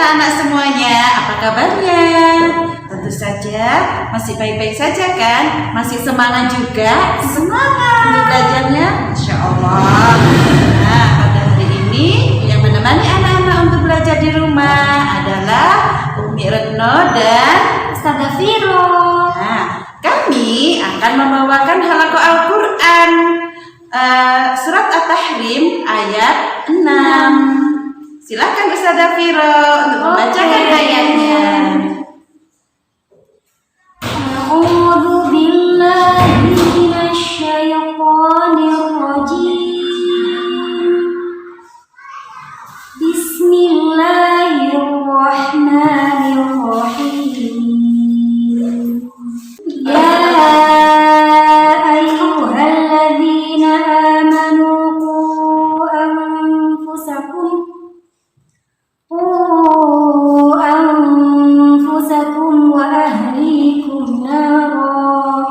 anak-anak semuanya, apa kabarnya? Tentu saja masih baik-baik saja kan? Masih semangat juga? Semangat untuk belajarnya? Insya Allah. Nah, pada hari ini yang menemani anak-anak untuk belajar di rumah adalah Umi Retno dan Ustazah Viro. Nah, kami akan membawakan halaqah Al-Quran surat At-Tahrim ayat 6. Silakan Ustazah Viro untuk membacakan ayatnya. A'udzu billahi minasyaitonir rajim. Bismillahirrahmanirrahim. Ya ayyuhalladzina amanu أنفسكم وأهليكم نارا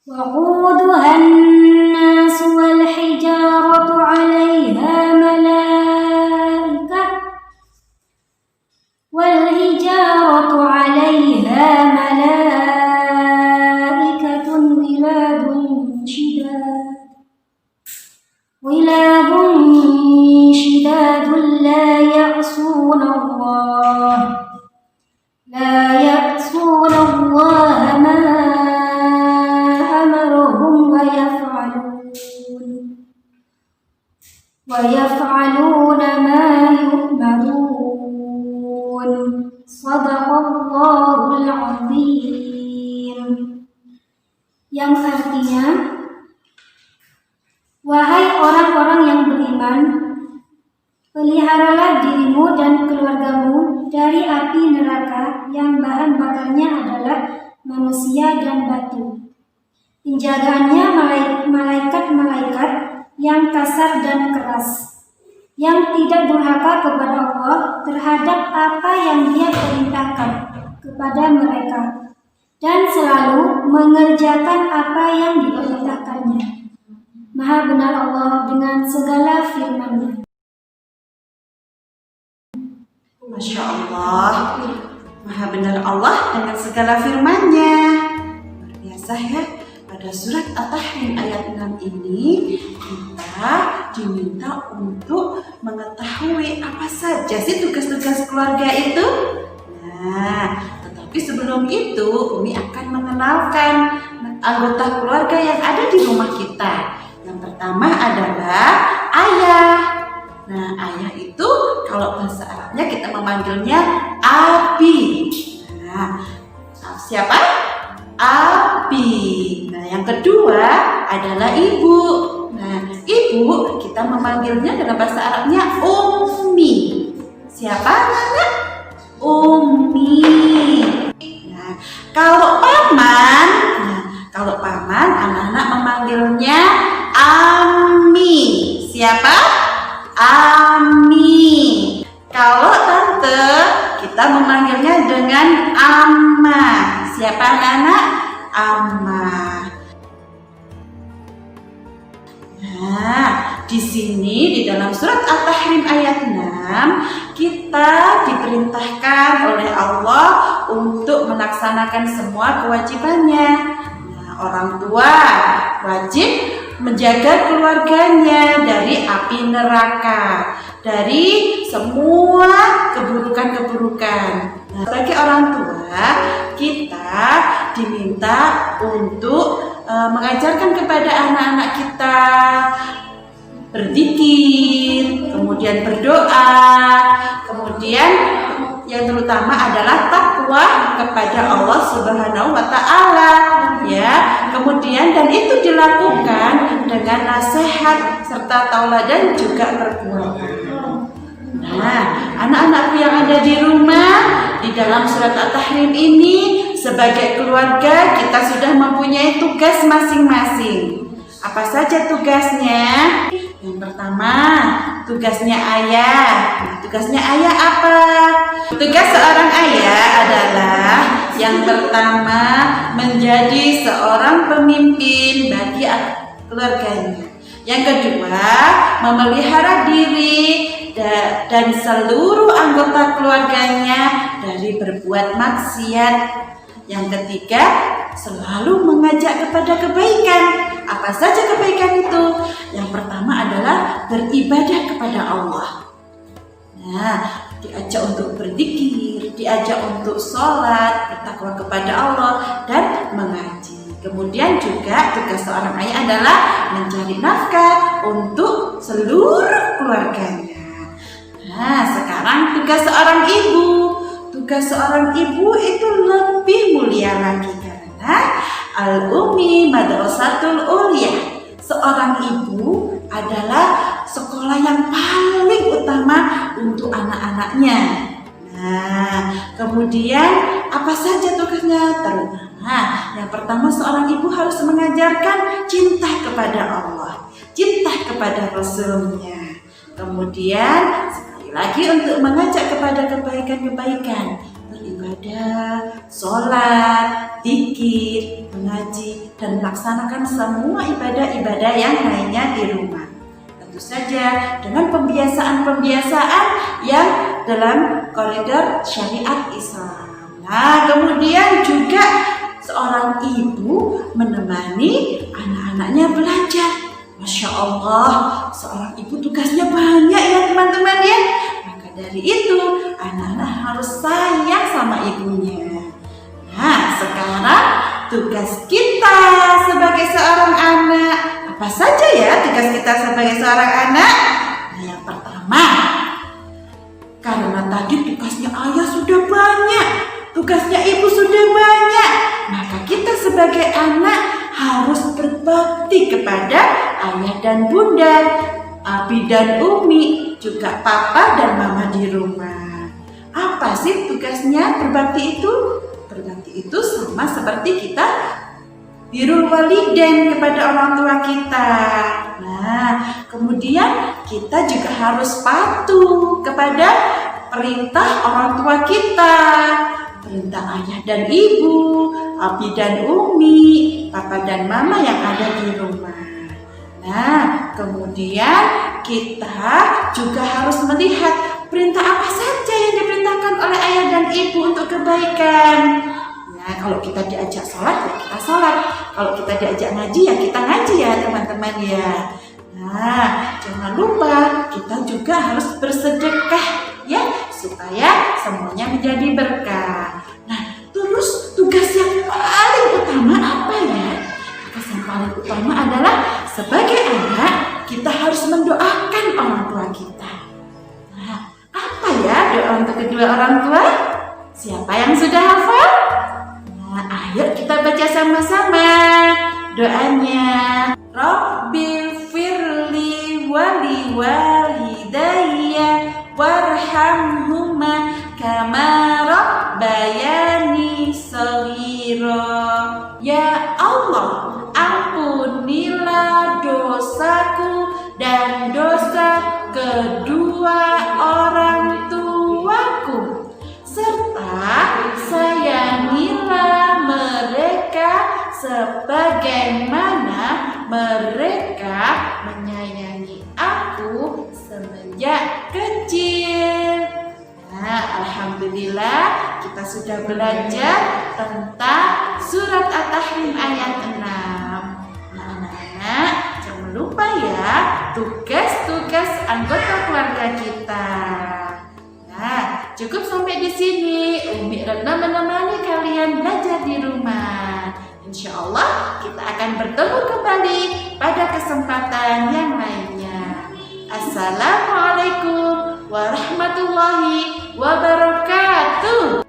وقودها الناس والحجارة عليها ملائكة غلاظ شداد لا يعصون الله ما أمرهم ويفعلون ما يؤمرون. Shadaqallahul Azim. Yang artinya, wahai orang-orang yang beriman, peliharalah dirimu dan keluargamu dari api neraka yang bahan bakarnya adalah manusia dan batu. Penjagaannya malaikat-malaikat yang kasar dan keras, yang tidak durhaka kepada Allah terhadap apa yang Dia perintahkan kepada mereka, dan selalu mengerjakan apa yang diperintahkannya. Maha benar Allah dengan segala firman-Nya. Masya Allah, Maha benar Allah dengan segala firman-Nya. Luar biasa ya. Pada surat At-Tahrim ayat 6 ini kita diminta untuk mengetahui apa saja sih tugas-tugas keluarga itu. Nah, tetapi sebelum itu Umi akan mengenalkan anggota keluarga yang ada di rumah kita. Yang pertama adalah ayah. Nah, ayah itu kalau bahasa Arabnya kita memanggilnya Abi. Nah, siapa? Abi. Nah, yang kedua adalah ibu. Nah, ibu kita memanggilnya dalam bahasa Arabnya Ummi. Siapa namanya? Ummi. Nah, kalau paman anak-anak memanggilnya Ami. Siapa? Ami. Kalau tante kita memanggilnya dengan Amma. Siapa anak-anak? Amma. Nah, di sini di dalam surat At-Tahrim ayat 6 kita diperintahkan oleh Allah untuk melaksanakan semua kewajibannya. Nah, orang tua wajib menjaga keluarganya dari api neraka, dari semua keburukan-keburukan. Nah, sebagai orang tua, kita diminta untuk mengajarkan kepada anak-anak kita berzikir, kemudian berdoa, kemudian yang terutama adalah takwa kepada Allah Subhanahu wa Ta'ala, ya. Kemudian dan itu dilakukan dengan nasihat serta tauladan juga perbuatan. Nah, anak-anakku yang ada di rumah, di dalam surat At-Tahrim ini sebagai keluarga kita sudah mempunyai tugas masing-masing. Apa saja tugasnya? Yang pertama, tugasnya ayah. Nah, tugasnya ayah apa? Tugas seorang ayah adalah Yang pertama, menjadi seorang pemimpin bagi keluarganya. Yang kedua, memelihara diri dan seluruh anggota keluarganya dari berbuat maksiat. Yang ketiga, selalu mengajak kepada kebaikan. Apa saja kebaikan itu? Yang pertama adalah beribadah kepada Allah. Nah, diajak untuk berzikir, diajak untuk sholat, bertakwa kepada Allah, dan mengaji. Kemudian juga tugas seorang ayah adalah mencari nafkah untuk seluruh keluarganya. Nah, sekarang tugas seorang ibu. Tugas seorang ibu itu lebih mulia lagi karena al-ummi madrasatul ulia. Seorang ibu adalah sekolah yang paling utama untuk anak-anaknya. Nah, kemudian apa saja tugasnya? Terutama yang pertama, seorang ibu harus mengajarkan cinta kepada Allah, cinta kepada Rasulnya. Kemudian sekali lagi untuk mengajak kepada kebaikan-kebaikan, beribadah, sholat, zikir, mengaji, dan melaksanakan semua ibadah-ibadah yang lainnya di rumah. Tentu saja dengan pembiasaan-pembiasaan yang dalam koridor syariat Islam. Nah, kemudian juga seorang ibu menemani anak-anaknya belajar. Masya Allah, seorang ibu tugasnya banyak ya teman-teman ya. Maka dari itu, anak-anak harus sayang sama ibunya. Nah, sekarang tugas kita sebagai seorang anak. Apa saja ya tugas kita sebagai seorang anak? Nah, yang pertama, karena tadi tugasnya ayah sudah banyak, tugasnya ibu sudah banyak, maka kita sebagai anak harus berbakti kepada ayah dan bunda, abi dan umi, juga papa dan mama di rumah. Apa sih tugasnya berbakti itu? Berbakti itu sama seperti kita birrul walidain kepada orang tua kita. Nah, kemudian kita juga harus patuh kepada perintah orang tua kita, perintah ayah dan ibu, abi dan umi, papa dan mama yang ada di rumah. Nah, kemudian kita juga harus melihat perintah apa saja yang diperintahkan oleh ayah dan ibu untuk kebaikan. Nah, kalau kita diajak sholat, ya kita sholat. Kalau kita diajak ngaji, ya kita ngaji ya teman-teman ya. Nah, jangan lupa kita juga harus bersedekah ya, supaya semuanya menjadi berkah. Nah, terus tugas yang paling utama apa ya? Tugas yang paling utama adalah sebagai anak, kita harus mendoakan orang tua kita. Nah, apa ya doa untuk kedua orang tua? Siapa yang sudah hafal? Nah, ayo kita baca sama-sama doanya. Rabbil firli wali walidayya warhamhuma kama rabbayani shaghira. Ya Allah, ampunilah dosaku dan dosa kedua orang tuaku, serta sayangilah mereka sebagaimana mereka menyayangi aku semenjak kecil. Nah, alhamdulillah kita sudah belajar tentang surat At-Tahrim ayat 6. Nah, anak-anak, jangan lupa ya tugas-tugas anggota keluarga kita. Nah, cukup sampai di sini. Umi Retno menemani kalian belajar di rumah. Insya Allah kita akan bertemu kembali pada kesempatan yang lainnya. Assalamualaikum warahmatullahi wabarakatuh.